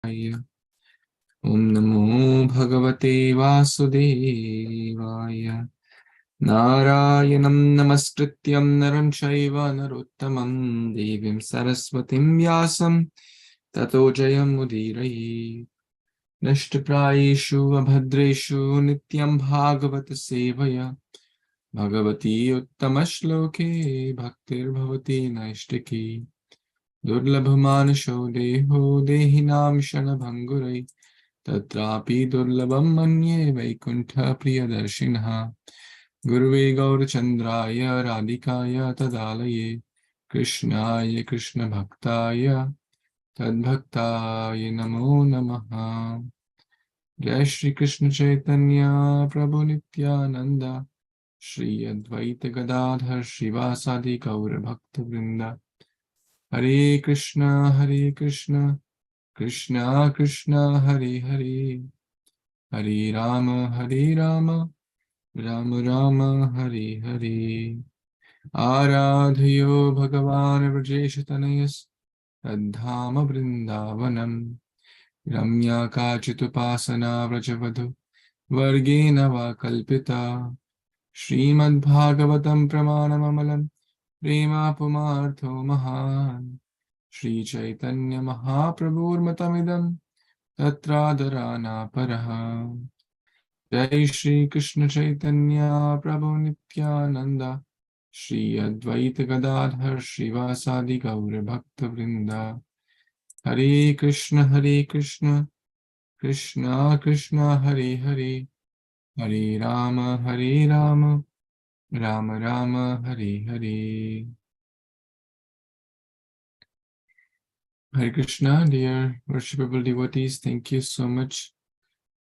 Om Namo Bhagavate Vasudevaya. Narayanam Namaskrityam Naram Chaiva Narottamam Devim Saraswatim Vyasam Tato Jayam Udiraye. Nashtaprayeshu Abhadreshu Nityaṁ bhāgavata-sevayā. Bhagavati uttamashloke bhaktir bhavati naishtaki. Durlabhamanasho deho dehinam shanabhangurai. Tatrapi durlabham manye vaikuntha priyadarshinaha. Guruve gaurachandraya radhikaya tadalaye. Krishnaya krishna bhaktaya tadbhaktaya namo namaha. Jai Shri Krishna Chaitanya Prabhu Nityananda Shri Advaita Gadadhar Shivasadi Gaura Bhakta Vrinda. Hare Krishna Krishna Krishna Hare Hare, Hare Rama Rama Rama Hare Hare. Aradhayo Bhagavan Vrajeshatanayas Tadhama Vrindavanam. Ramya Kachitupasana Vrajavadhu Vargena va kalpita. Śrīmad-Bhāgavatam pramanamamalam prema pumartho mahan. Śrī Caitanya Mahāprabhu matamidam tatradarana paraha. Jai Shri Krishna Chaitanya Prabhu Nityananda Shri Advaita Gadadhar Shivasadi Gaura Bhakta Vrinda. Hare Krishna Krishna Krishna Hare Hare, Hare Rama Rama Rama Hare Hare. Hare Krishna, dear worshipable devotees, thank you so much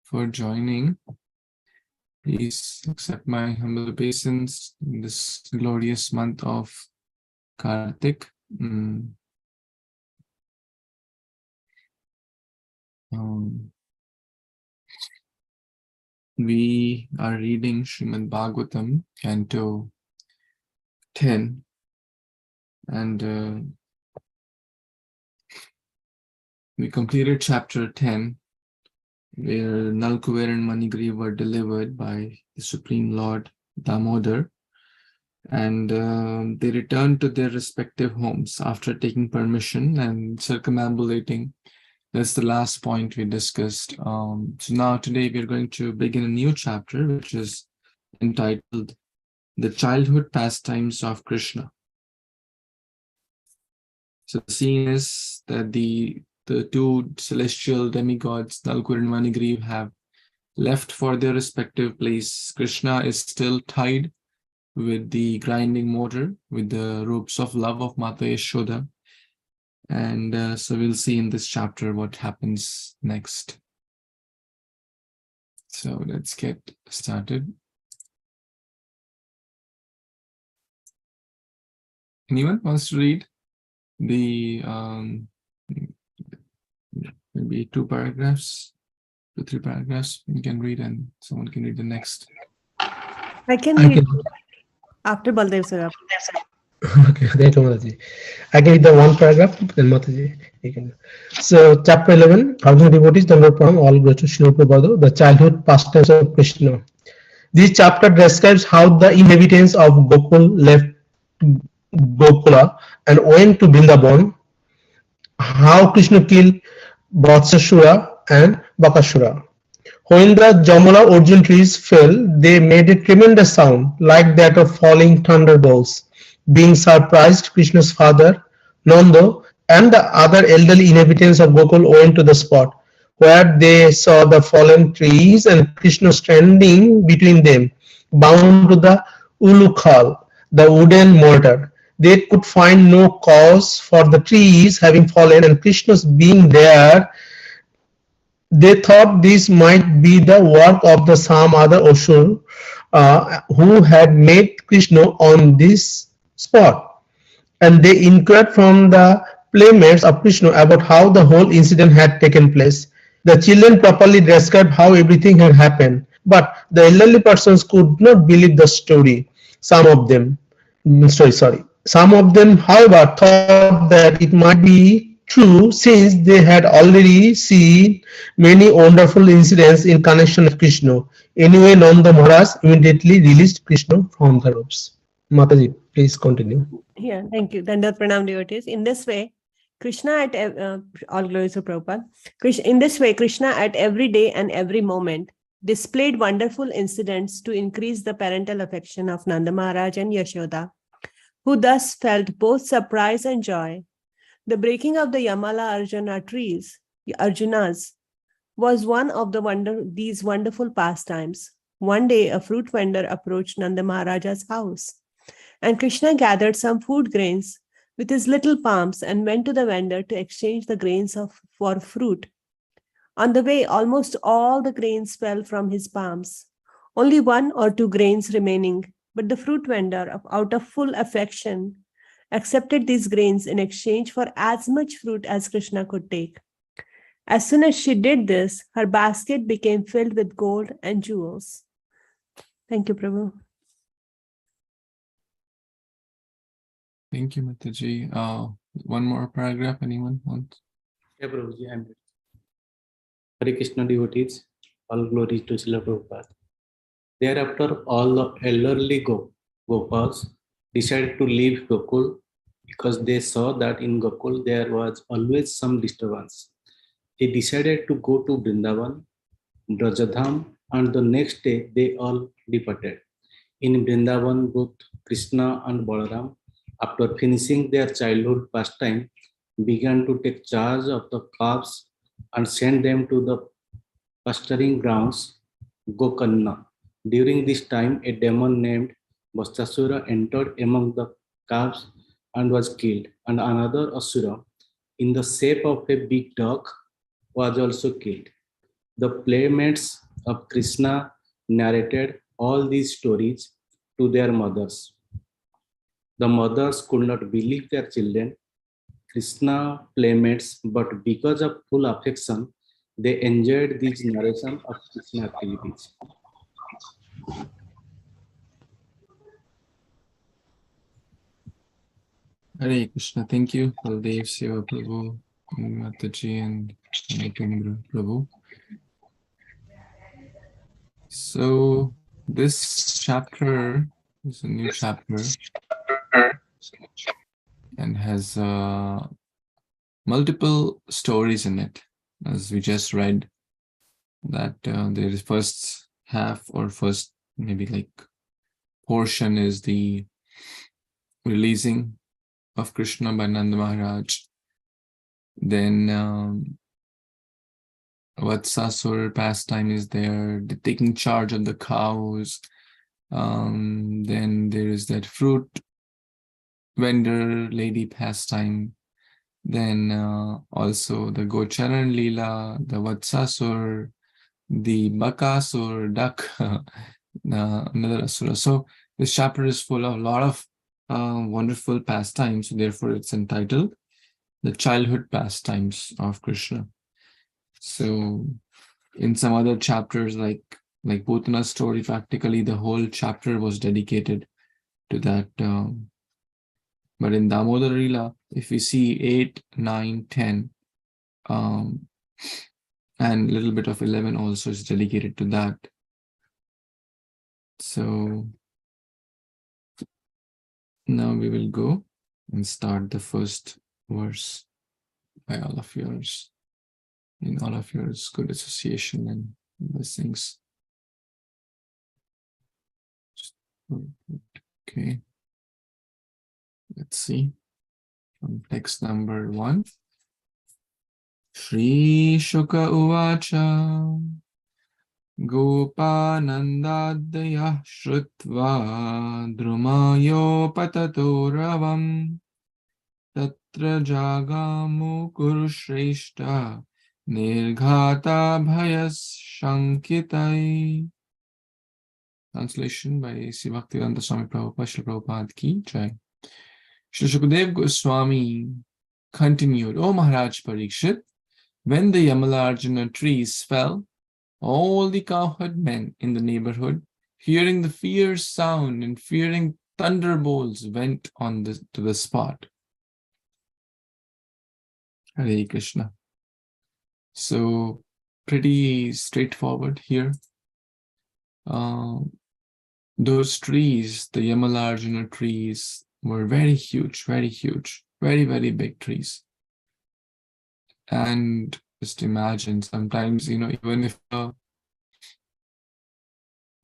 for joining. Please accept my humble obeisance in this glorious month of Kartik. We are reading Śrīmad-Bhāgavatam, Canto 10, and we completed chapter 10, where Nalkuver and Manigriva were delivered by the Supreme Lord Damodar, and they returned to their respective homes after taking permission and circumambulating. That's the last point we discussed. So now today we're going to begin a new chapter, which is entitled The Childhood Pastimes of Krishna. So the scene is that the two celestial demigods, Nalkur and Manigriva, have left for their respective place. Krishna is still tied with the grinding mortar, with the ropes of love of Mata Yashoda. And so we'll see in this chapter what happens next. So let's get started. Anyone wants to read the maybe 2 paragraphs, 2-3 paragraphs? You can read, and someone can read the next. I can read after Baldev sir. Okay, thank you, Mataji. I can read the 1 paragraph, then Mataji, you can. So, chapter 11, Thousand Devotees, Dandava Pranam, all go to Śrīmad Prabhupada, the childhood pastimes of Krishna. This chapter describes how the inhabitants of Gokul left Gokula and went to Vrindavan, how Krishna killed Vatsasura and Bakasura. When the Jamula Arjun trees fell, they made a tremendous sound, like that of falling thunderbolts. Being surprised, Krishna's father, Nanda, and the other elderly inhabitants of Gokul went to the spot, where they saw the fallen trees and Krishna standing between them, bound to the ulukhal, the wooden mortar. They could find no cause for the trees having fallen, and Krishna's being there. They thought this might be the work of the some other Asur who had made Krishna on this spot, and they inquired from the playmates of Krishna about how the whole incident had taken place. The children properly described how everything had happened, but the elderly persons could not believe the story. Some of them, however, thought that it might be True, since they had already seen many wonderful incidents in connection with Krishna. Anyway, Nanda Maharaj immediately released Krishna from the ropes. Mataji, please continue. Yeah, thank you. Dandavat Pranam devotees. In this way, Krishna at all glories to Prabhupada. In this way, Krishna at every day and every moment displayed wonderful incidents to increase the parental affection of Nanda Maharaj and Yashoda, who thus felt both surprise and joy. The breaking of the Yamala Arjuna trees, Arjunas, was one of these wonderful pastimes. One day, a fruit vendor approached Nanda Maharaja's house, and Krishna gathered some food grains with his little palms and went to the vendor to exchange the grains for fruit. On the way, almost all the grains fell from his palms, only 1 or 2 grains remaining, but the fruit vendor, out of full affection, accepted these grains in exchange for as much fruit as Krishna could take. As soon as she did this, her basket became filled with gold and jewels. Thank you, Prabhu. Thank you, Mataji. One more paragraph, anyone wants? Yeah, Prabhuji, I'm ready. Hare Kṛṣṇa devotees, all glory to Srila Prabhupada. Thereafter, all the elderly Gopals decided to leave Gokul because they saw that in Gokul there was always some disturbance. They decided to go to Vrindavan, Brajadham, and the next day they all departed. In Vrindavan, both Krishna and Balaram, after finishing their childhood pastime, began to take charge of the calves and send them to the pasturing grounds, Gokarna. During this time, a demon named Vastasura entered among the calves and was killed, and another Asura, in the shape of a big dog, was also killed. The playmates of Krishna narrated all these stories to their mothers. The mothers could not believe their children, Krishna playmates, but because of full affection, they enjoyed these narration of Krishna activities. Hare Krishna. Thank you, Baldev, Seva Prabhu, Mataji, and Nityaṁ Prabhu. So this chapter is a new chapter and has multiple stories in it, as we just read. That there is first half or first maybe like portion is the releasing of Krishna by Nanda Maharaj. Then Vatsasur pastime is there, the taking charge of the cows. Then there is that fruit vendor lady pastime. Then also the Gocharan Leela, the Vatsasur, the Bakasur, duck, another Asura. So this chapter is full of a lot of wonderful pastimes. So therefore it's entitled The Childhood Pastimes of Krishna. So in some other chapters, like Putana's story, practically the whole chapter was dedicated to that. But in Damodar Leela, if we see 8, 9, 10, and a little bit of 11 also is dedicated to that. So now we will go and start the first verse by all of yours. In all of yours, good association and blessings. Okay. Let's see. From text number 1. Shri Shuka Uvacha Gopanandadaya Shrutva Drumayo Patato Ravam Tatra Jagamu Kurushreshta Nirghata Bhayas Shankitai. Translation by Sri Bhaktivedanta Swami Prabhupada, Srila Prabhupada Ki Jai. Shri Shukadev Goswami continued, O Maharaj Parikshit, when the Yamalarjuna trees fell, all the Cowherd men in the neighborhood, hearing the fierce sound and fearing thunderbolts, went on to the spot. Hare Krishna. So pretty straightforward here. Those trees, the Yamalarjuna trees, were very huge, very very big trees. And just imagine sometimes, even if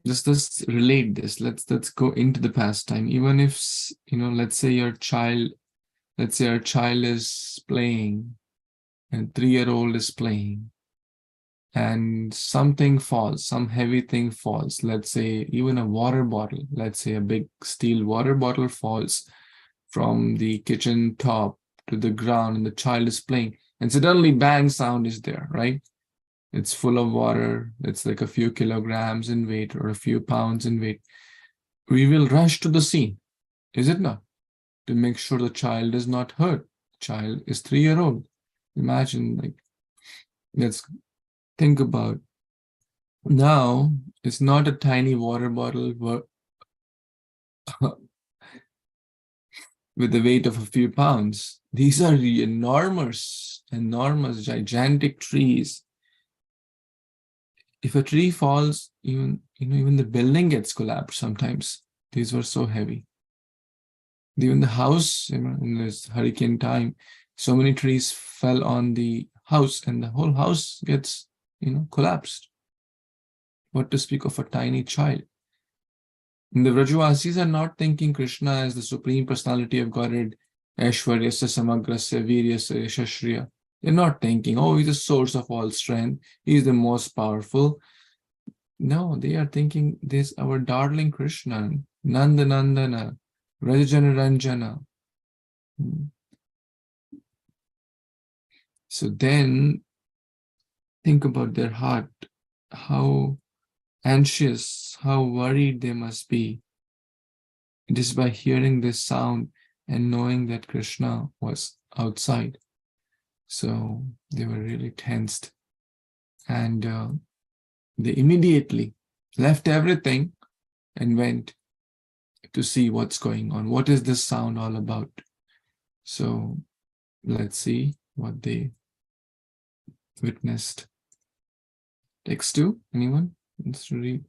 just relate this. Let's go into the pastime. Even if let's say our child is playing, and 3-year-old is playing, and something falls, some heavy thing falls. Let's say even a water bottle. Let's say a big steel water bottle falls from the kitchen top to the ground, and the child is playing, and suddenly bang sound is there, right? It's full of water. It's like a few kilograms in weight or a few pounds in weight. We will rush to the scene, is it not? To make sure the child is not hurt. Child is 3-year-old. Imagine, let's think about. Now, it's not a tiny water bottle with the weight of a few pounds. These are the enormous, gigantic trees. If a tree falls, even the building gets collapsed sometimes. These were so heavy. Even the house, in this hurricane time, so many trees fell on the house, and the whole house gets, collapsed. What to speak of a tiny child? And the Vrajavasis are not thinking Krishna as the Supreme Personality of Godhead, Aishwaryasya Samagrasya Viryasya Yashashriya. They're not thinking, oh, he's the source of all strength, he's the most powerful. No, they are thinking this, our darling Krishna, Nanda Nandana, Rajana Ranjana. So then, think about their heart, how anxious, how worried they must be. It is by hearing this sound and knowing that Krishna was outside. So they were really tensed, and they immediately left everything and went to see what's going on. What is this sound all about? So let's see what they witnessed. Text 2, anyone wants to read?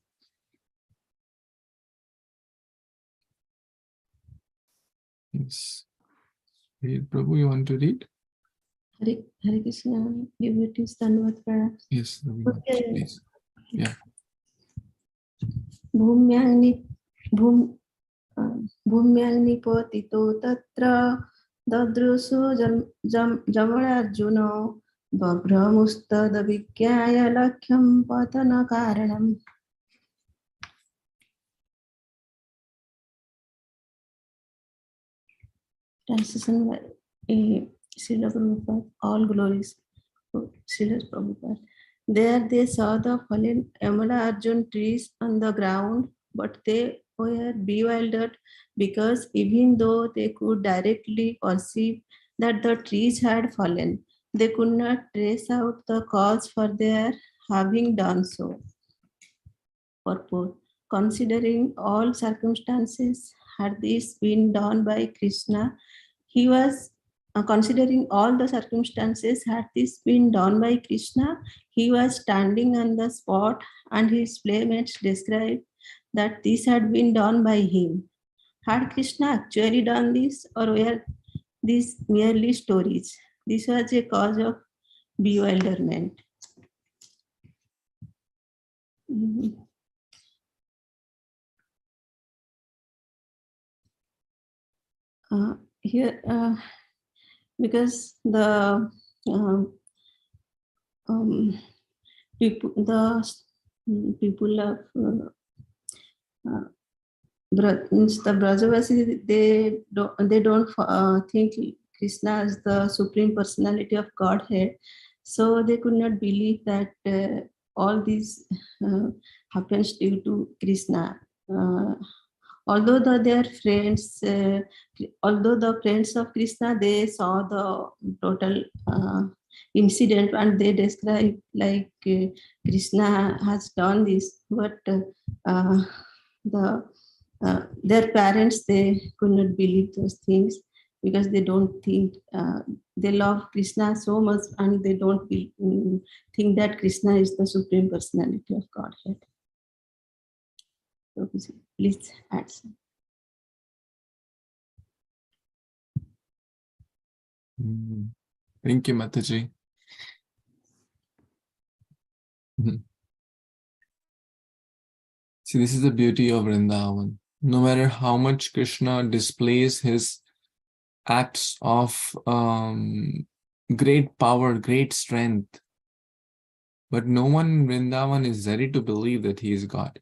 Yes. Prabhu, you want to read? Hare Kṛṣṇa, devotees, Dhanavad Pranam. Yes, Okay. please. Yeah. Bhumyani potito tatra dadrusu jamararjuno bhaghramustad vikyaya lakhyam patana karanam. Translation by Srila Prabhupada, all glories to Srila Prabhupada. There they saw the fallen Amala Arjun trees on the ground, but they were bewildered because even though they could directly perceive that the trees had fallen, they could not trace out the cause for their having done so. Purport. Considering all circumstances, had this been done by Krishna, he was considering all the circumstances, had this been done by Krishna, he was standing on the spot, and his playmates described that this had been done by him. Had Krishna actually done this, or were these merely stories? This was a cause of bewilderment. Here, because the people of the Brajavasis, they don't think Krishna as the Supreme Personality of Godhead, so they could not believe that all this happens due to Krishna. Although their friends, although the friends of Krishna, they saw the total incident and they describe like Krishna has done this, but their parents, they could not believe those things. because they don't think, they love Krishna so much and they don't think that Krishna is the Supreme Personality of Godhead. So please add some. Thank you, Mataji. See, this is the beauty of Vrindavan. No matter how much Krishna displays his acts of great power, great strength, but no one in Vrindavan is ready to believe that he is God.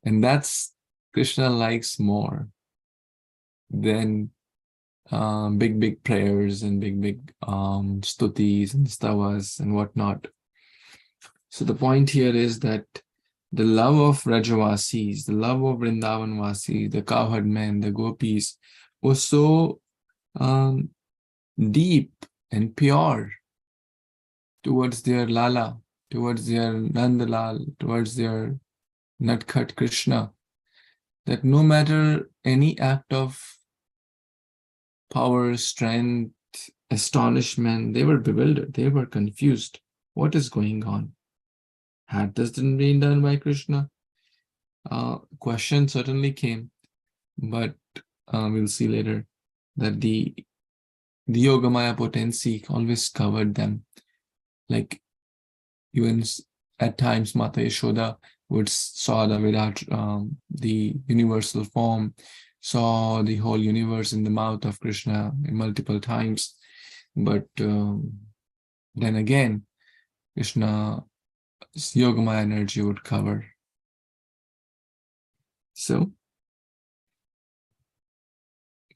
And that's Krishna likes more than big prayers and big stutis and stavas and whatnot. So the point here is that the love of Rajavasis, the love of Vrindavanvasis, the Cowherd Men, the Gopis was so deep and pure towards their Lala, towards their Nandalal, towards their Natkat Krishna, that no matter any act of power, strength, astonishment, they were bewildered, they were confused. What is going on? Had this been done by Krishna? Question certainly came, but we'll see later that the Yogamaya potency always covered them. Like even at times Mata Yashoda would saw the Virat, the universal form, saw the whole universe in the mouth of Krishna multiple times. But then again, Krishna's Yogamaya energy would cover. So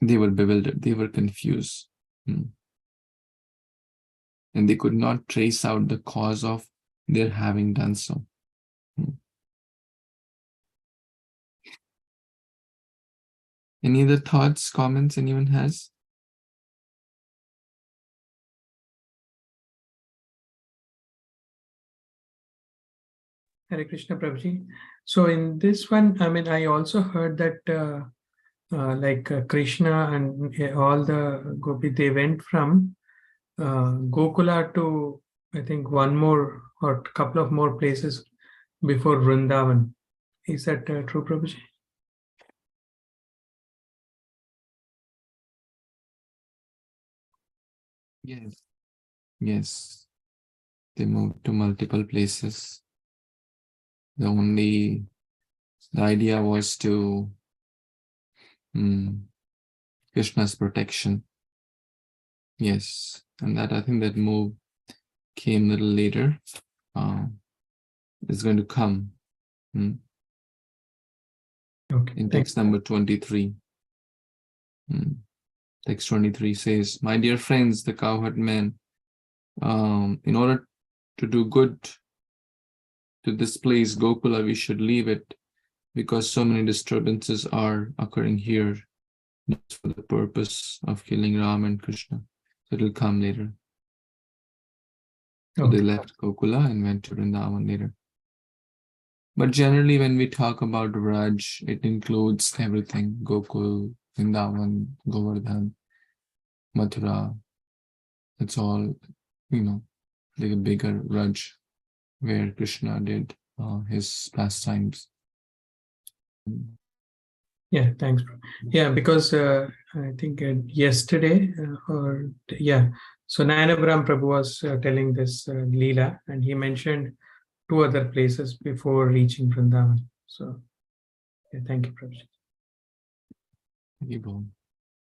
they were bewildered, they were confused. And they could not trace out the cause of their having done so. Any other thoughts, comments anyone has? Hare Krishna, Prabhuji. So in this one, I mean, I also heard that Krishna and all the Gopi, they went from Gokula to, I think, one more or a couple of more places before Vrindavan. Is that true, Prabhuji? Yes. Yes. They moved to multiple places. The idea was to Krishna's protection. Yes. And that I think that move came a little later. It's going to come. Okay. In text number 23. Text 23 says, "My dear friends, the Cowherd Men, in order to do good to this place, Gokula, we should leave it because so many disturbances are occurring here just for the purpose of killing Ram and Krishna. So it will come later." So they left Gokula and went to Vrindavan later. But generally, when we talk about Vraj, it includes everything: Gokul, Vrindavan, Govardhan, Mathura. It's all, like a bigger Vraj where Krishna did his pastimes. Yeah, thanks, bro. Yeah, because I think yesterday so Nayanabram Prabhu was telling this Leela, and he mentioned 2 other places before reaching Vrindavan. So, yeah, thank you, Prabhu.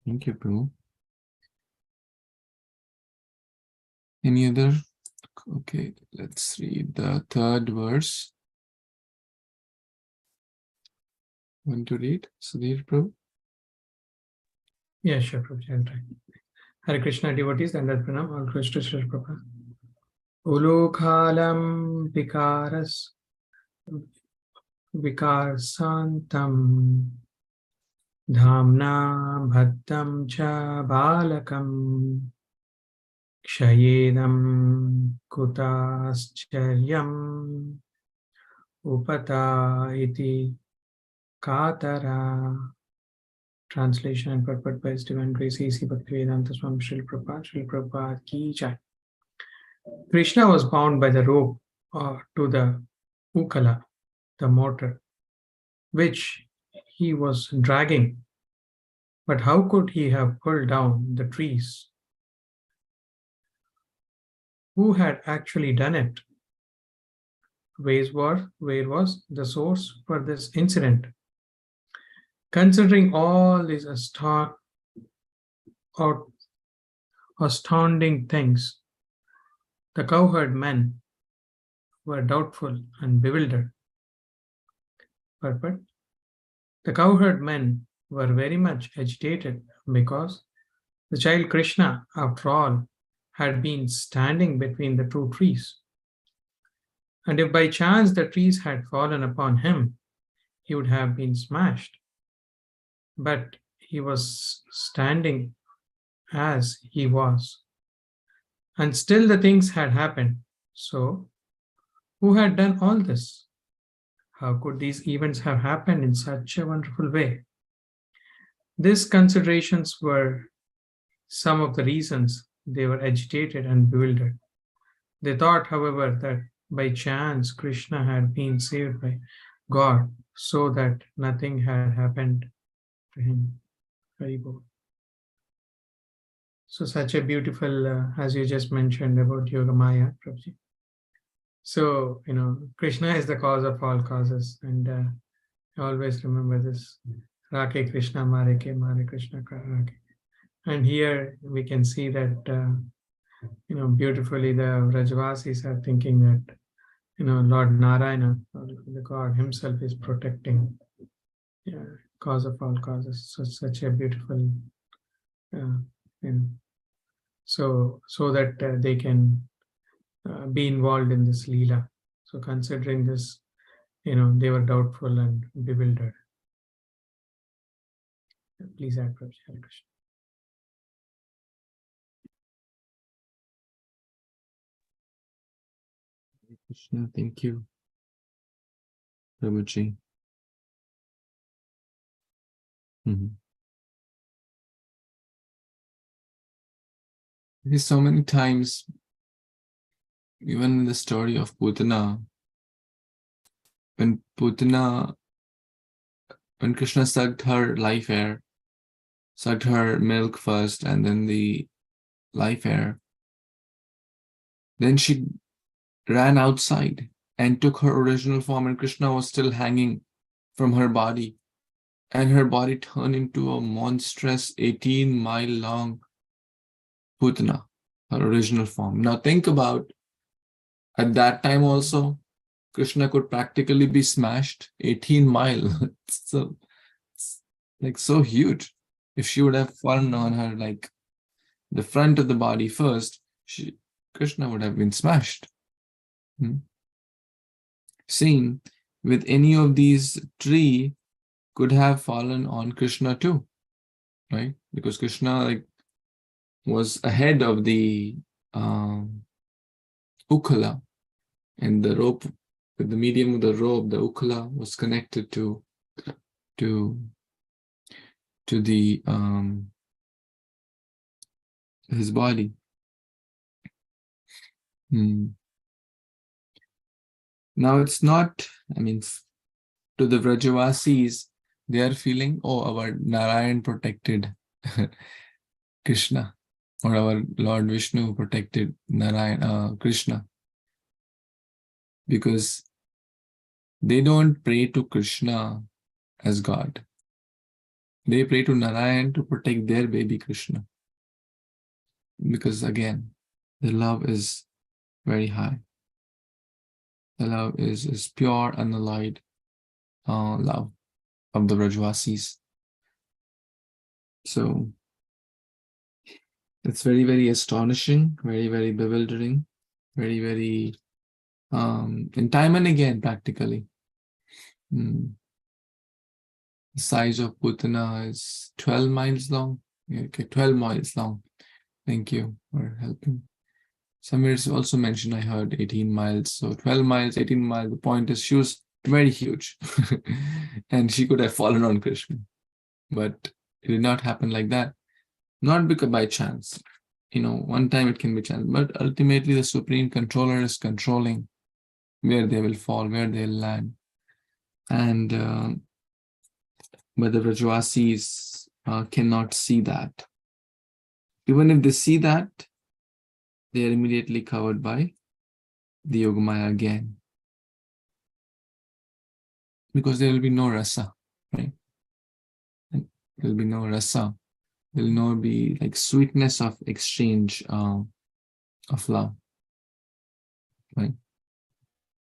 Thank you, Prabhu. Any other? Okay, let's read the 3rd verse. Want to read, Sudhir Prabhu? Yeah, sure, Prabhu. I'll try. Hare Krishna, devotees, and Pranam, all praise to Srila Prabhupada. Ulukhalam vikarsantam dhamna bhattam cha balakam kshayedam kutaschayam upata iti katara Translation and purport by His Divine Grace A.C. Bhaktivedanta Swami Srila Prabhupada Ki Jai. Krishna was bound by the rope to the ukala, the mortar, which he was dragging. But how could he have pulled down the trees? Who had actually done it? Where was the source for this incident? Considering all these astounding things, the cowherd men were doubtful and bewildered. But the cowherd men were very much agitated because the child Krishna, after all, had been standing between the two trees. And if by chance the trees had fallen upon him, he would have been smashed. But he was standing as he was. And still the things had happened. So, who had done all this? How could these events have happened in such a wonderful way? These considerations were some of the reasons they were agitated and bewildered. They thought, however, that by chance Krishna had been saved by God so that nothing had happened to him. Very good. So such a beautiful, as you just mentioned about Yoga Maya, Prabhuji. So, Krishna is the cause of all causes, and always remember this. Rake Krishna, Mare Krishna, Rake. And here we can see that, beautifully the Vrajavasis are thinking that, Lord Narayana, the God himself, is protecting cause of all causes. So such a beautiful, so that they can be involved in this Leela. So considering this, they were doubtful and bewildered. Please add, Prabhuji. Hare Kṛṣṇa. Krishna, thank you, Prabhuji. There's so many times, even in the story of Putana, when Krishna sucked her life air, sucked her milk first and then the life air, then she ran outside and took her original form, and Krishna was still hanging from her body, and her body turned into a monstrous 18-mile long Putana, her original form. Now think about, at that time also, Krishna could practically be smashed 18 miles. So, so huge. If she would have fallen on her, the front of the body first, Krishna would have been smashed. Same with any of these tree could have fallen on Krishna too, right? Because Krishna was ahead of the ukala, and the rope, with the medium of the rope, the ukala was connected to the his body. Now it's not, to the Vrajavasis, they are feeling, our Narayan protected Krishna, or our Lord Vishnu protected Krishna. Because they don't pray to Krishna as God. They pray to Narayan to protect their baby Krishna. Because again, the love is very high. The love is pure, unalloyed love of the Vrajavasis. So it's very, very astonishing, very, very bewildering, very, very and time and again, practically. The size of Putana is 12 miles long. Okay, 12 miles long. Thank you for helping. Somewhere it's also mentioned, I heard 18 miles. So 12 miles, 18 miles. The point is she was very huge. And she could have fallen on Krishna. But It did not happen like that. Not because by chance. One time it can be chance, but ultimately the Supreme Controller is controlling where they will fall, where they'll land. And but the Vrajavasis cannot see that. Even if they see that, they are immediately covered by the Yogamaya again. Because there will be no rasa, right? And there will be no rasa. There will not be like sweetness of exchange of love, right?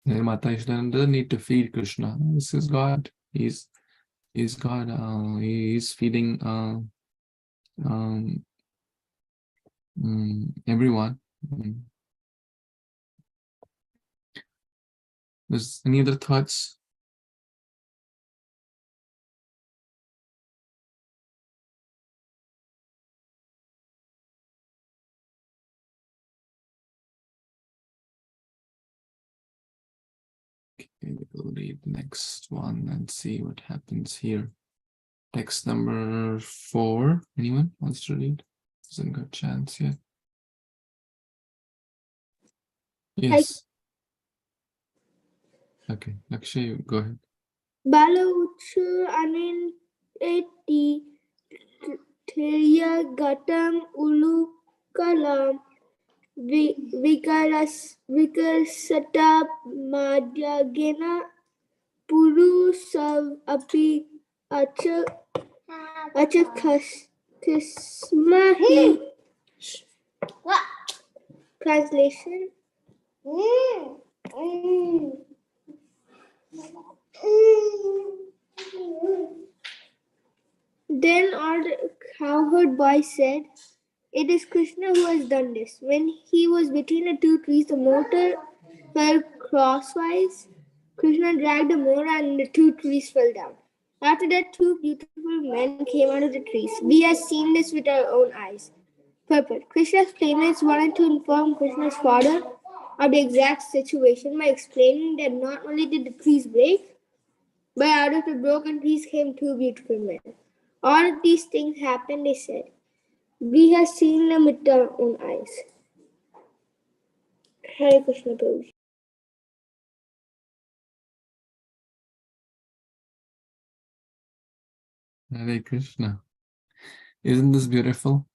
Mata Yashoda doesn't need to feed Krishna. This is God. He's God. He's feeding everyone. There's any other thoughts? Okay, we'll read the next one and see what happens here. Text number 4. Anyone wants to read? Hasn't got a chance yet. Yes. Okay, Lakshay, go ahead. Balauchu anenti Teya Gatam Ulu Kalam Vikasata Madhyagena Purusav Api Achakasmahi. Translation. Then our cowherd boy said, "It is Krishna who has done this." When he was between the two trees, the mortar fell crosswise. Krishna dragged the mortar and the two trees fell down. After that, 2 beautiful men came out of the trees. We have seen this with our own eyes. Purport. Krishna's playmates wanted to inform Krishna's father of the exact situation by explaining that not only did the trees break, but out of the broken trees came 2 beautiful men. All of these things happened, they said. We have seen them with our own eyes. Hare Kṛṣṇa Prabhu. Hare Krishna. Isn't this beautiful?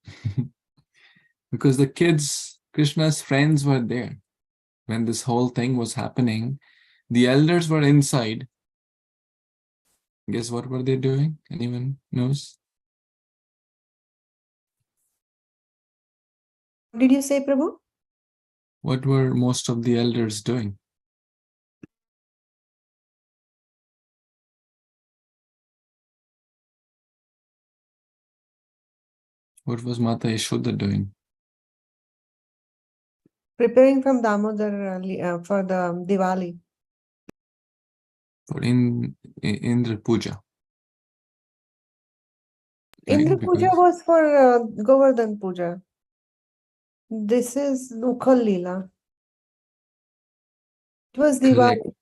Because the kids, Krishna's friends, were there when this whole thing was happening. The elders were inside. Guess what were they doing? Anyone knows? What did you say, Prabhu? What were most of the elders doing? What was Mata Yashoda doing? Preparing from Damodar for the Diwali. For Indra Puja. Right? Indra Puja was for Govardhan Puja. This is Ukhal Leela. It was Diwali.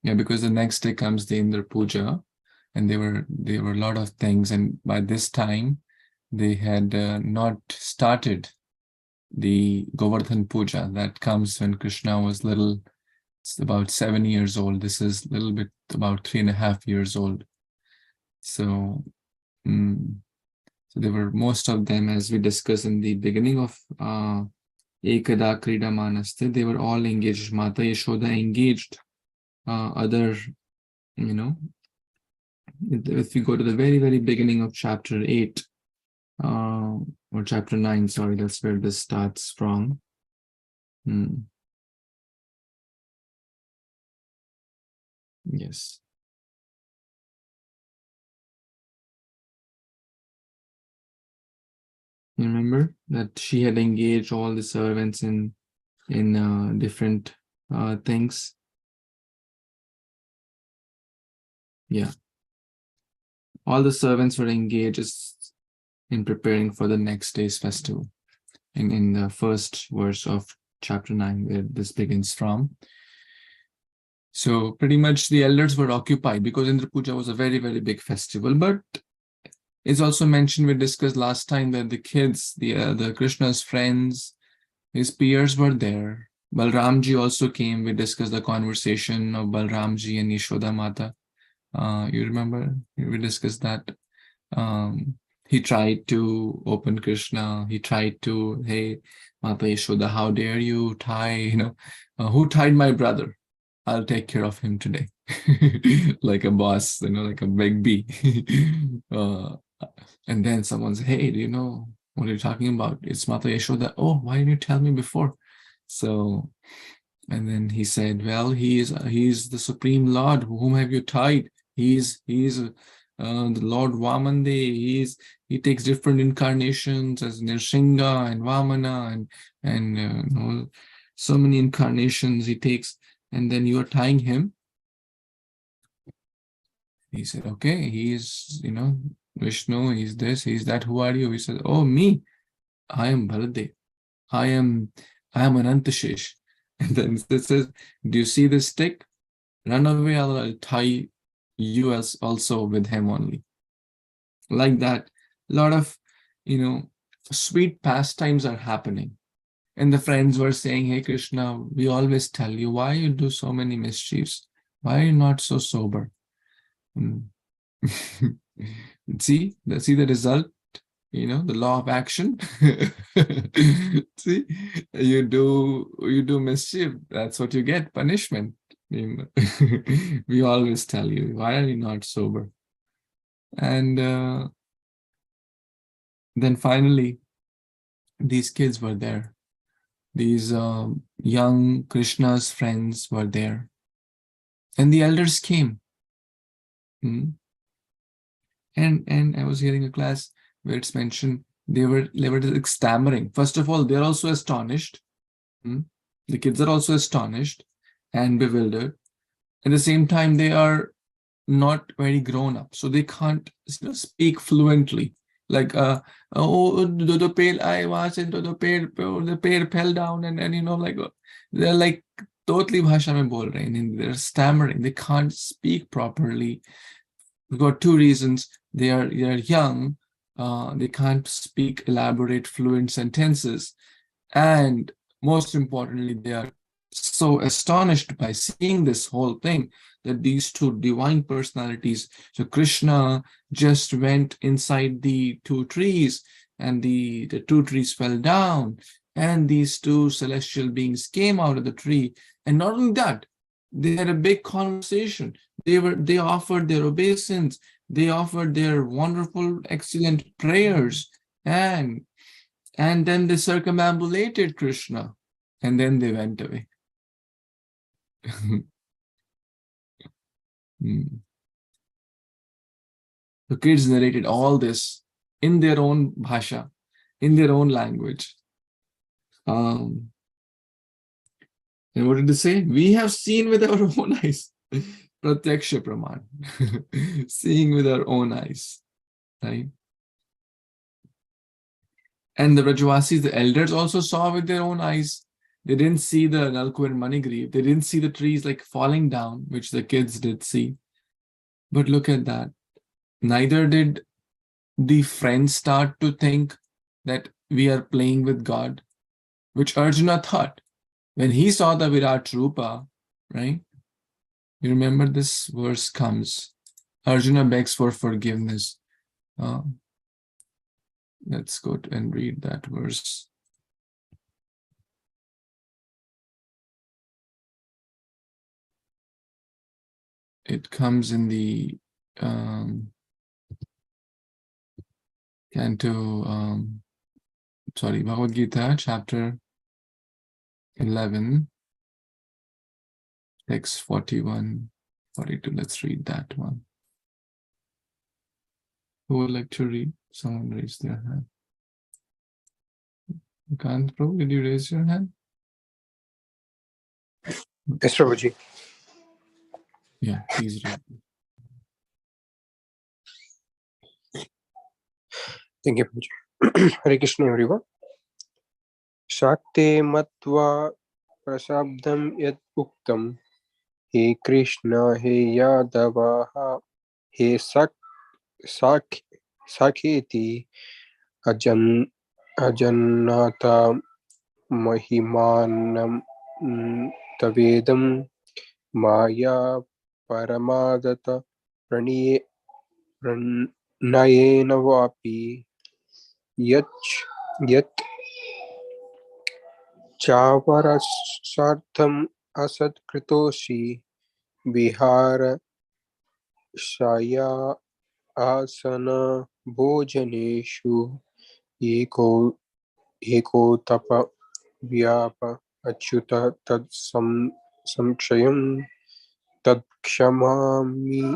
Yeah, because the next day comes the Indra Puja, and there were a lot of things, and by this time they had not started the Govardhan Puja. That comes when Krishna was little. It's about 7 years old. This is a little bit about 3.5 years old. So, so there were most of them, as we discussed in the beginning of Ekada Krida Manaste, they were all engaged. Mata Yashoda engaged other, if we go to the very, very beginning of chapter 8, or chapter 9, sorry, that's where this starts from. Yes. You remember that she had engaged all the servants in different things. Yeah. All the servants were engaged in preparing for the next day's festival. In the first verse of chapter 9, where this begins from. So pretty much the elders were occupied because Indra Puja was a very, very big festival. But It's also mentioned, we discussed last time, that the kids, the Krishna's friends, his peers were there. Balramji also came. We discussed the conversation of Balramji and Yashoda Mata. You remember? We discussed that. He tried to open Krishna. He tried to, hey, Mata Yashoda, how dare you tie, who tied my brother? I'll take care of him today. Like a boss, like a big B. And then someone said, hey, do you know what you're talking about? It's Mata Yashoda. Oh, why didn't you tell me before? So, and then he said, well, he is the Supreme Lord. Whom have you tied? He is the Lord Vamande. He takes different incarnations as Nirsingha and Vamana and so many incarnations he takes. And then you are tying him. He said, okay, he is, Vishnu, he's this, he's that. Who are you? He said, oh, me. I am Baladev. I am Anantashesh. And then it says, do you see this stick? Run away, I'll tie you as also with him only. Like that, a lot of, sweet pastimes are happening. And the friends were saying, hey, Krishna, we always tell you, why you do so many mischiefs? Why are you not so sober? See the result, the law of action. See, you do mischief, that's what you get, punishment. We always tell you, why are you not sober? And then finally, these kids were there. These young Krishna's friends were there. And the elders came. And I was hearing a class where it's mentioned they were like stammering. First of all, they're also astonished. The kids are also astonished and bewildered. At the same time, they are not very grown up, so they can't speak fluently. Like the ped fell down, and like they're like totally bhasha mein bol rahe hain, and they're stammering. They can't speak properly. We've got two reasons. They are young. They can't speak elaborate, fluent sentences. And most importantly, they are so astonished by seeing this whole thing, that these two divine personalities, so Krishna just went inside the two trees, and the two trees fell down, and these two celestial beings came out of the tree. And not only that, they had a big conversation. They offered their obeisance. They offered their wonderful, excellent prayers, and then they circumambulated Krishna, and then they went away. The kids narrated all this in their own bhasha, in their own language. And what did they say? We have seen with our own eyes. Pratyaksha praman. Seeing with our own eyes. Right? And the Brajavasis, the elders, also saw with their own eyes. They didn't see the Nalku and Manigriv. They didn't see the trees like falling down, which the kids did see. But look at that. Neither did the friends start to think that we are playing with God, which Arjuna thought. When he saw the Virat Rupa, right? You remember this verse comes. Arjuna begs for forgiveness. Let's go and read that verse. It comes in the Bhagavad Gita, chapter 11, text 41, 42. Let's read that one. Who would like to read? Someone raised their hand. Kant Prabhu, did you raise your hand? Yes, Prabhuji. Yeah, please read. Thank you, Prabhuji. Hare Kṛṣṇa, everyone. Shakte matva prasabdam yad uktam. He Krishna, he Yadavaha, he Sakhi Sakheti Ajannata Mahimanam Tavedam Maya Paramadata Pranayena Vapi Yat Chavarasartham Asat Kritosi Vihara Shaya Asana Bhojaneshu Eko Tapa Vyapa Achyuta Tad Samkshayam Tad Kshamami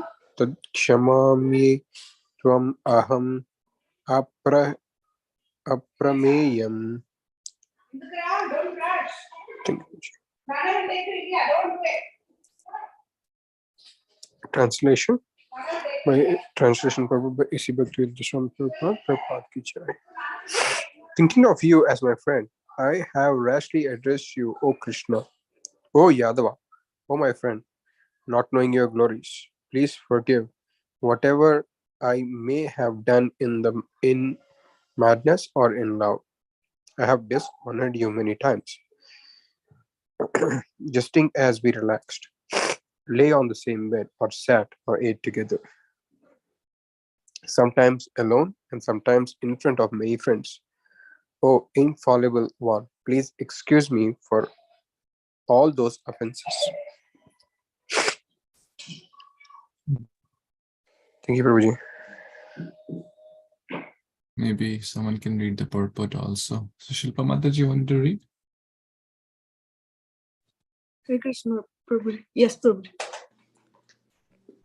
Tvam Aham Aprameyam. Translation. My translation Prabhupada by A.C. Bhaktivedanta Swami Prabhupada, Prabhupada ki jai. Thinking of you as my friend, I have rashly addressed you, O Krishna, O Yadava, O my friend, not knowing your glories. Please forgive whatever I may have done in madness or in love. I have dishonored you many times. Jesting as we relaxed, lay on the same bed, or sat or ate together. Sometimes alone and sometimes in front of many friends. O infallible one, please excuse me for all those offenses. Thank you, Prabhuji. Maybe someone can read the purport also. So Shilpa Mataji, you want to read? Hare Krishna, Prabhu. Yes, Prabhu.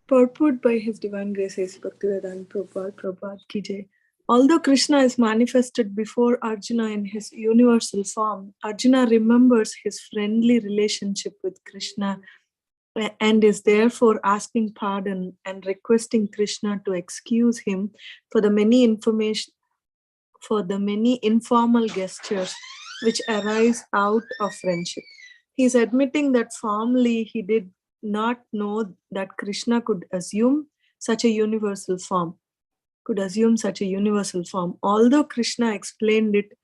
Purport by His Divine Grace A.C. Bhaktivedanta Prabhupada ki jai. Although Krishna is manifested before Arjuna in his universal form, Arjuna remembers his friendly relationship with Krishna and is therefore asking pardon and requesting Krishna to excuse him for the many informal gestures which arise out of friendship. He is admitting that formally he did not know that Krishna could assume such a universal form. Although Krishna explained it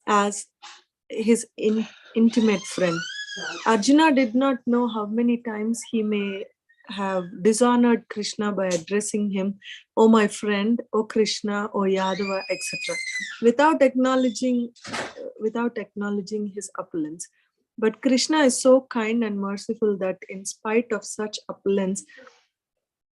as his intimate friend. Arjuna did not know how many times he may have dishonored Krishna by addressing him, "O my friend, O Krishna, O Yadava," etc., without acknowledging his opulence. But Krishna is so kind and merciful that in spite of such opulence,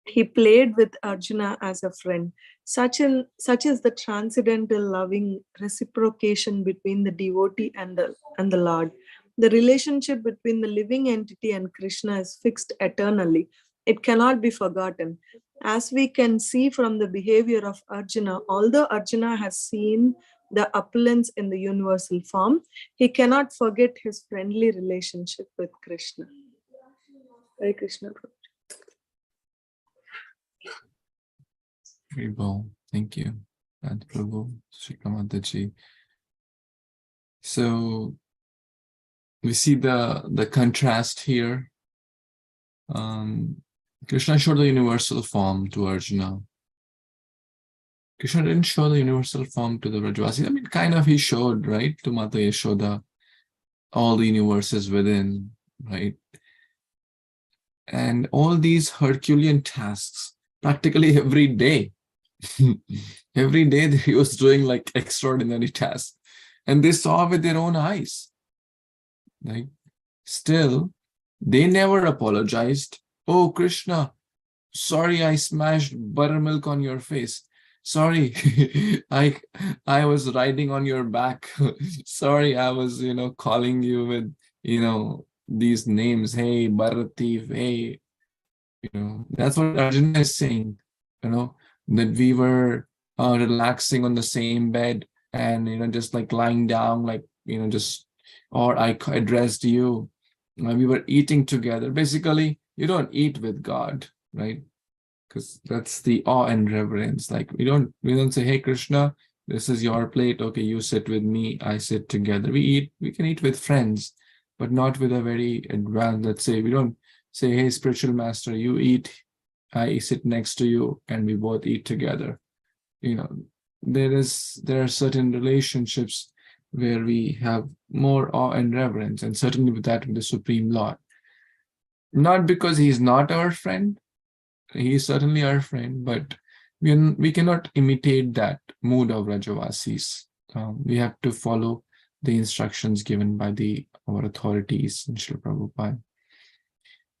he played with Arjuna as a friend. Such is the transcendental loving reciprocation between the devotee and the Lord. The relationship between the living entity and Krishna is fixed eternally. It cannot be forgotten. As we can see from the behavior of Arjuna, although Arjuna has seen the opulence in the universal form, he cannot forget his friendly relationship with Krishna. Hare Krishna. Thank you, Prabhu, Shilpa Mataji. So we see the contrast here. Krishna showed the universal form to Arjuna. Krishna didn't show the universal form to the Vrajavasis. I mean, kind of he showed, right, to Mata Yashoda, all the universes within, right? And all these Herculean tasks, practically every day. Every day he was doing like extraordinary tasks. And they saw with their own eyes. Right? Still, they never apologized. "Oh, Krishna, sorry I smashed buttermilk on your face. Sorry, I was riding on your back. Sorry, I was, calling you with, these names. Hey, Bharati, hey." That's what Arjuna is saying, that we were relaxing on the same bed and, just like lying down, like, or I addressed you. We were eating together. Basically, you don't eat with God, right? Because that's the awe and reverence. Like we don't say, "Hey Krishna, this is your plate. Okay, you sit with me, I sit together." We can eat with friends, but not with a very advanced, let's say, we don't say, "Hey spiritual master, you eat, I sit next to you and we both eat together." there are certain relationships where we have more awe and reverence, and certainly with the Supreme Lord. Not because he is not our friend, he is certainly our friend, but we cannot imitate that mood of Rajavasis. We have to follow the instructions given by our authorities in Srila Prabhupada.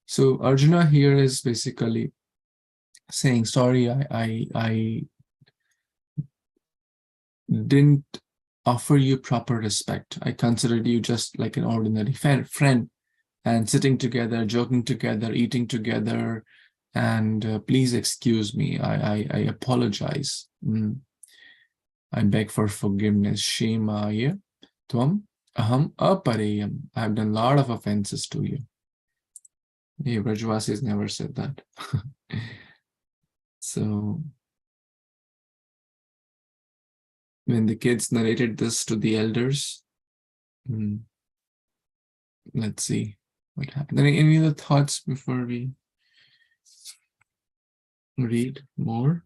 So Arjuna here is basically saying, sorry, I didn't offer you proper respect. I considered you just like an ordinary friend, and sitting together, joking together, eating together, and please excuse me. I apologize. I beg for forgiveness. Shemaya tvam aham apareyam. I have done a lot of offenses to you. Hey, Brajavasis never said that. So when the kids narrated this to the elders, let's see what happened. Any other thoughts before we read more?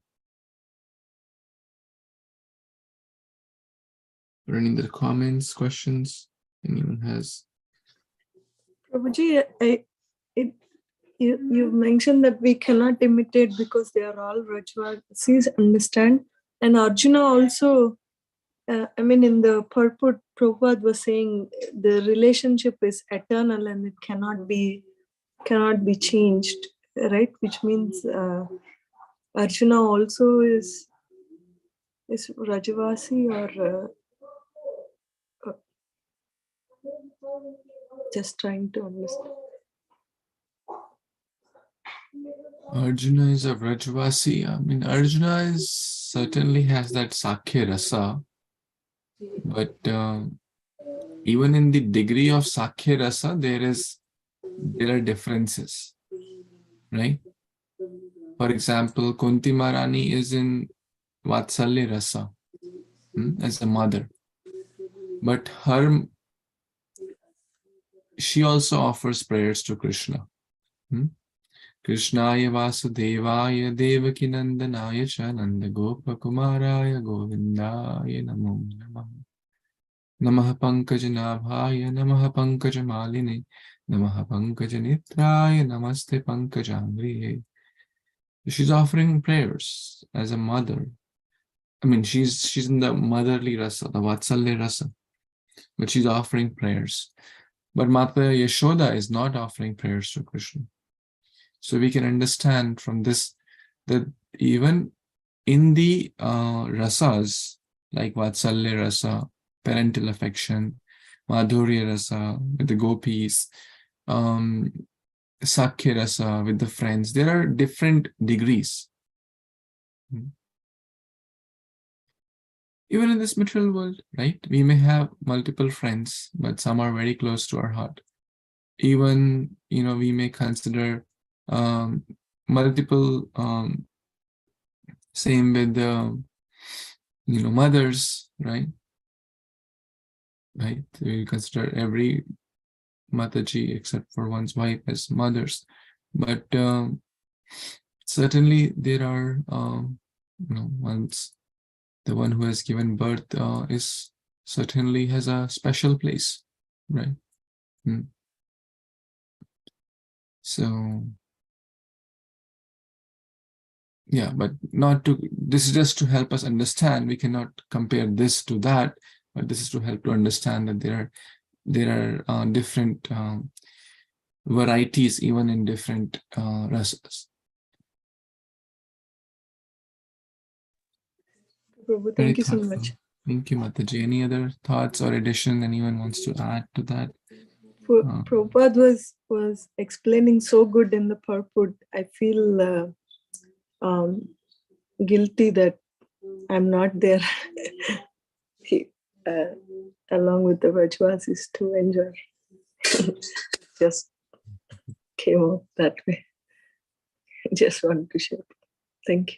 Or any other comments, questions anyone has? Prabhuji, you mentioned that we cannot imitate because they are all Rajavasis, understand? And Arjuna also, in the purport, Prabhupada was saying the relationship is eternal and it cannot be changed, right? Which means Arjuna also is Rajavasi, or just trying to understand. Arjuna is a Rajavasi. Arjuna certainly has that Sakhya Rasa, but even in the degree of Sakhya Rasa, there are differences, right? For example, Kunti Maharani is in Vatsalya Rasa as a mother, but she also offers prayers to Krishna. Krishnaya Vasudevaya Devaki Nandanaya Cha Nanda Gopa Kumaraya Govindaya Namo Namaha. Namaha Pankajanaಭಾಯ Namaha Pankajamaline Namaha Pankajanitraya Namaste Pankajangrihe. She's offering prayers as a mother. She's in the motherly rasa, the Vatsalya rasa, but she's offering prayers. But Mata Yashoda is not offering prayers to Krishna. So we can understand from this that even in the rasas, like Vatsalya rasa, parental affection, Madhurya rasa with the gopis, Sakhya rasa with the friends, there are different degrees. Even in this material world, right? We may have multiple friends, but some are very close to our heart. Even, we may consider multiple, same with the, mothers, right? Right? We consider every Mataji except for one's wife as mothers. But certainly there are, the one who has given birth certainly has a special place, right? So, yeah, but this is just to help us understand. We cannot compare this to that, but this is to help to understand that there are different varieties even in different rasas. Prabhu, thank you so much. Thank you, Mataji. Any other thoughts or addition anyone wants to add to that? Prabhupada was explaining so good in the purport. I feel guilty that I'm not there along with the Rajavasis to enjoy. Just came out that way. Just wanted to share. Thank you.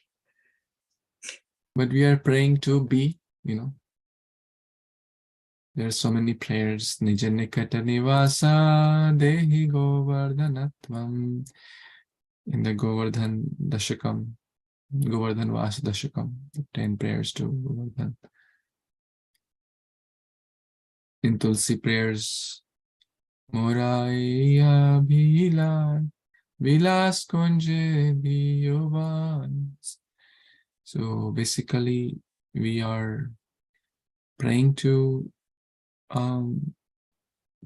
But we are praying to be, there are so many prayers. Nija nikata nivasa dehi govardhanatvam. In the Govardhan Dashakam, Govardhan Vasadashakam, 10 prayers to Govardhan. In Tulsi prayers, Moraiya Vilas Kunje Biyovans. So basically, we are praying to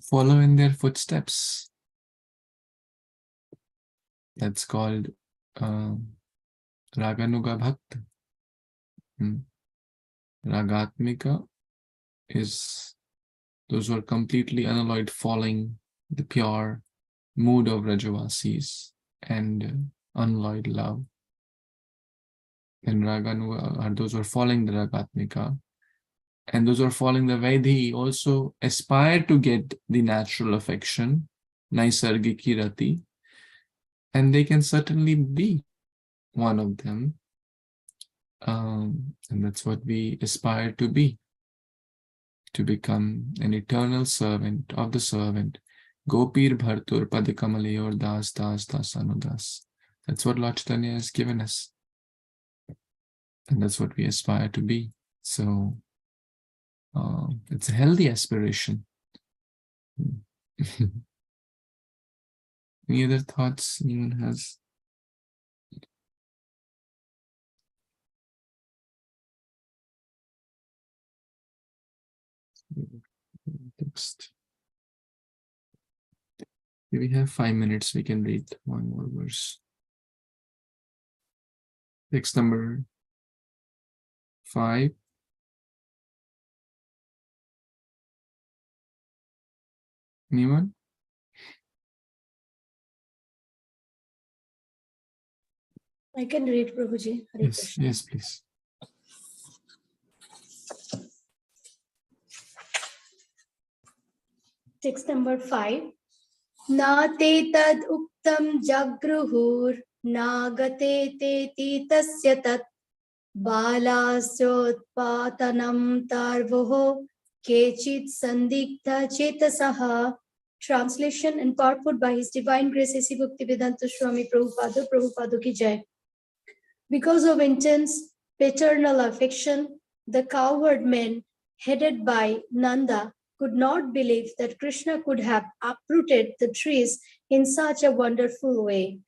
follow in their footsteps. That's called Raganuga Bhakta. Ragatmika is those who are completely unalloyed, following the pure mood of Rajavasis and unalloyed love. And Raganuga are those who are following the Ragatmika. And those who are following the Vaidhi also aspire to get the natural affection, Naisargiki Rati, and they can certainly be one of them. And that's what we aspire to be, to become an eternal servant of the servant. Gopir Bhartur Padikamalayur Das Das Das Anudas. That's what Lord Chaitanya has given us. And that's what we aspire to be. So it's a healthy aspiration. Any other thoughts anyone has? Text. If we have 5 minutes, we can read one more verse. Text number 5. Anyone? I can read, Prabhuji. Hare Yes, Krishna. yes, please. Text number 5. Na te tad uktam jagruhur na gate te ti tasya tat balasyotpatanam tarvoho kechit sandikta chetasaha. Translation and purport by His Divine Grace A.C. Bhaktivedanta Swami Prabhupada, Prabhupada ki jai. Because of intense paternal affection, the cowherd men, headed by Nanda, could not believe that Krishna could have uprooted the trees in such a wonderful way.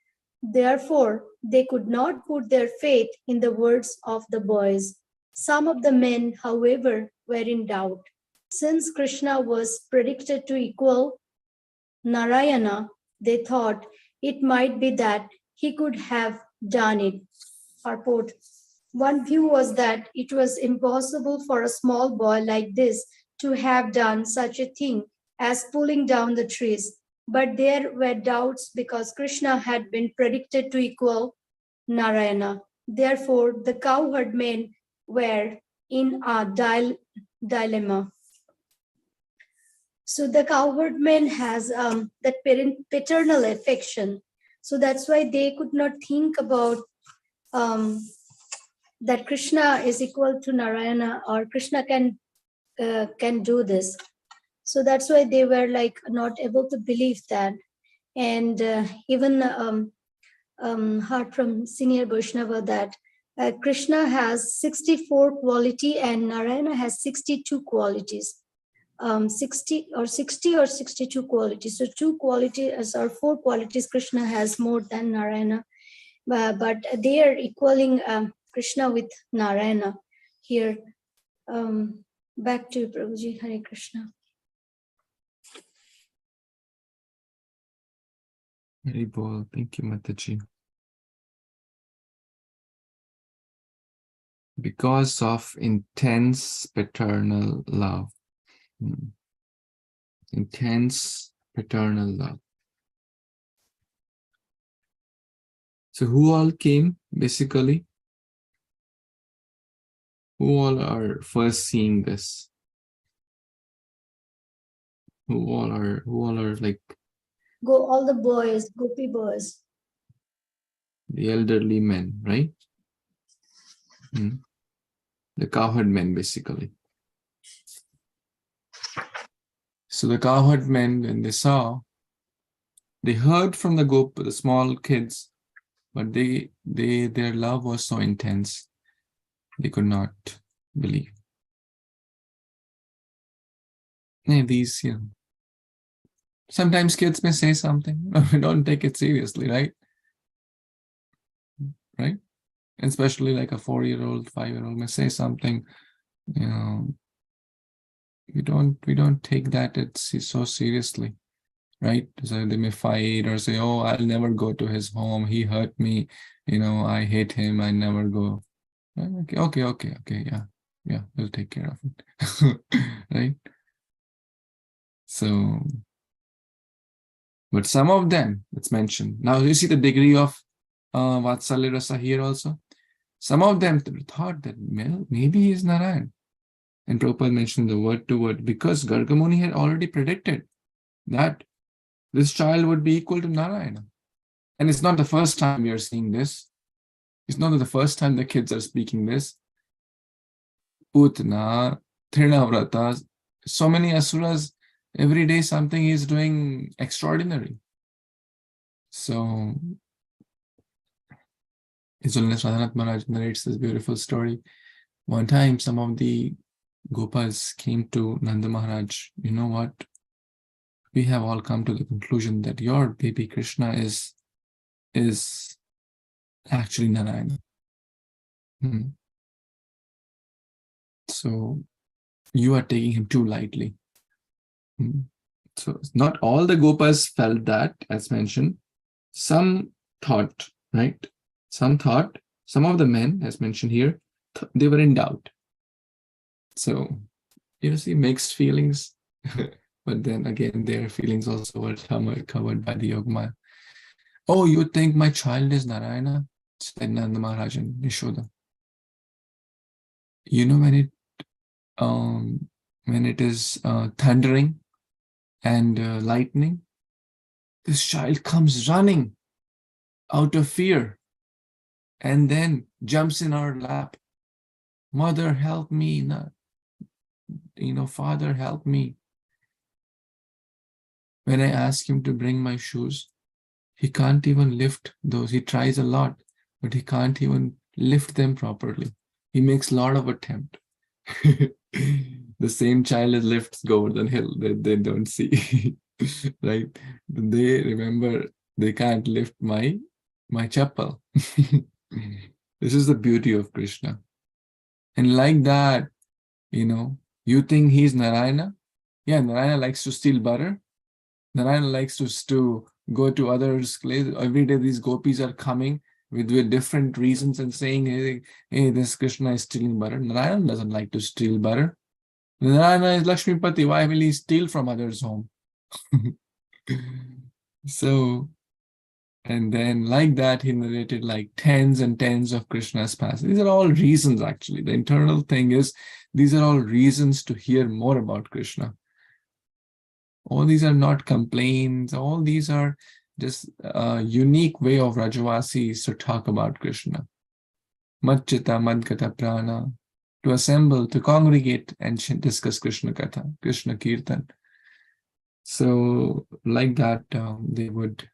Therefore, they could not put their faith in the words of the boys. Some of the men, however, were in doubt. Since Krishna was predicted to equal Narayana, they thought it might be that he could have done it. Purport. One view was that it was impossible for a small boy like this to have done such a thing as pulling down the trees. But there were doubts because Krishna had been predicted to equal Narayana. Therefore, the cowherd men were in a dilemma. So the cowherd man has that paternal affection. So that's why they could not think about that Krishna is equal to Narayana or Krishna can do this. So that's why they were like not able to believe that. And even heard from senior Vaishnava that Krishna has 64 quality and Narayana has 62 qualities. 60 or 62 qualities. So 2 qualities or 4 qualities Krishna has more than Narayana, but they are equaling Krishna with Narayana here. Back to you, Prabhuji. Hare Krishna. Very bold. Thank you, Mataji. Because of intense paternal love. Intense paternal love. So who all came basically? Who all are first seeing this? Who all are like All the boys, gopi boys. the elderly men, right? The cowherd men basically. So the cowherd men, when they heard from the small kids but their love was so intense, they could not believe. These, sometimes kids may say something, don't take it seriously, right? Right? Especially like a 4-year-old, 5-year-old may say something, we don't take that so seriously, right? So they may fight or say, oh, I'll never go to his home, he hurt me, I hate him, I never go. Okay, yeah, we'll take care of it. Right? So, but some of them, it's mentioned. Now you see the degree of Vatsalya Rasa here also. Some of them thought that maybe he is Narayan. And Prabhupada mentioned the word to word because Garga Muni had already predicted that this child would be equal to Narayana. And it's not the first time we are seeing this. It's not the first time the kids are speaking this. Putna, Trinavrata, so many asuras, every day something is doing extraordinary. So, His Holiness Radhanath Maharaj narrates this beautiful story. One time, some of the Gopas came to Nanda Maharaj. You know what? We have all come to the conclusion that your baby Krishna is actually Narayana. So you are taking him too lightly. So not all the Gopas felt that, as mentioned. Some thought, right? Some thought, some of the men, as mentioned here, they were in doubt. So, see, mixed feelings. But then again, their feelings also were covered by the Yogmaya. Oh, you think my child is Narayana? Said Nanda Maharaj and Yashoda. When it is thundering and lightning, this child comes running out of fear and then jumps in our lap. Mother, help me. Father, help me. When I ask him to bring my shoes, he can't even lift those. He tries a lot, but he can't even lift them properly. He makes a lot of attempt. The same child lifts Govardhan Hill that they don't see. Right? They remember they can't lift my chappal. This is the beauty of Krishna. And like that, you think he's Narayana? Yeah, Narayana likes to steal butter. Narayana likes to go to others' place. Every day these gopis are coming with different reasons and saying, hey, this Krishna is stealing butter. Narayana doesn't like to steal butter. Narayana is Lakshmipati. Why will he steal from others' home? So, and then like that, he narrated like tens and tens of Krishna's past. These are all reasons, actually. The internal thing is, these are all reasons to hear more about Krishna. All these are not complaints. All these are just a unique way of Rajavasis to talk about Krishna. Madchita, Madkata, Prana, to assemble, to congregate and discuss Krishna Katha, Krishna Kirtan. So like that, they would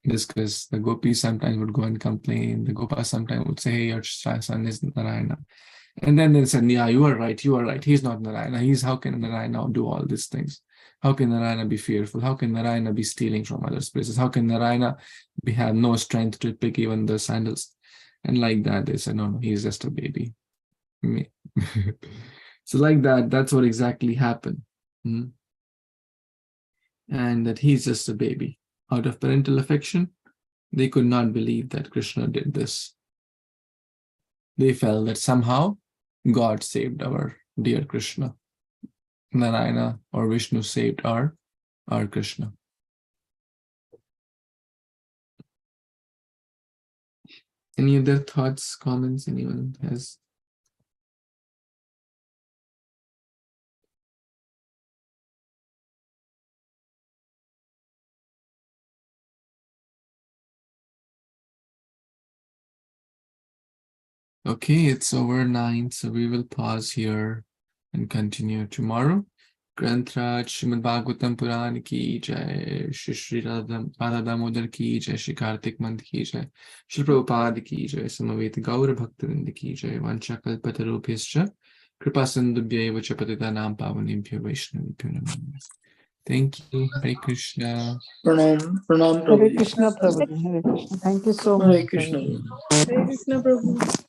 discuss. The gopis sometimes would go and complain. The gopas sometimes would say, hey, your son is Narayana. And then they said, yeah, you are right. He's not Narayana. How can Narayana do all these things? How can Narayana be fearful? How can Narayana be stealing from others' places? How can Narayana have no strength to pick even the sandals? And like that, they said, no, he's just a baby. So like that, that's what exactly happened. And that he's just a baby. Out of parental affection, they could not believe that Krishna did this. They felt that somehow God saved our dear Krishna. Narayana or Vishnu saved our Krishna. Any other thoughts, comments anyone has? Okay, it's over 9, so we will pause here and continue tomorrow. Grantraj Śrīmad-Bhāgavatam Puran ki jai, Shri Radha Damodar ki jai, Shri Kartik Mant ki jai, Shri Prabhupada ki jai, Samaveta Gaura Bhaktavinda ki jai, Vancha Kalpatarubhyascha, Kripa Sindhubhyaiva cha Patitanam Pavanebhyo Vaishnavibhyo Namo Namaः. Thank you. Hare Krishna. Pranam, Pranam Hare Prabhuji. Krishna, Prabhuji. Hare Krishna. Thank you so much. Hare Krishna. Hare Krishna, Prabhu.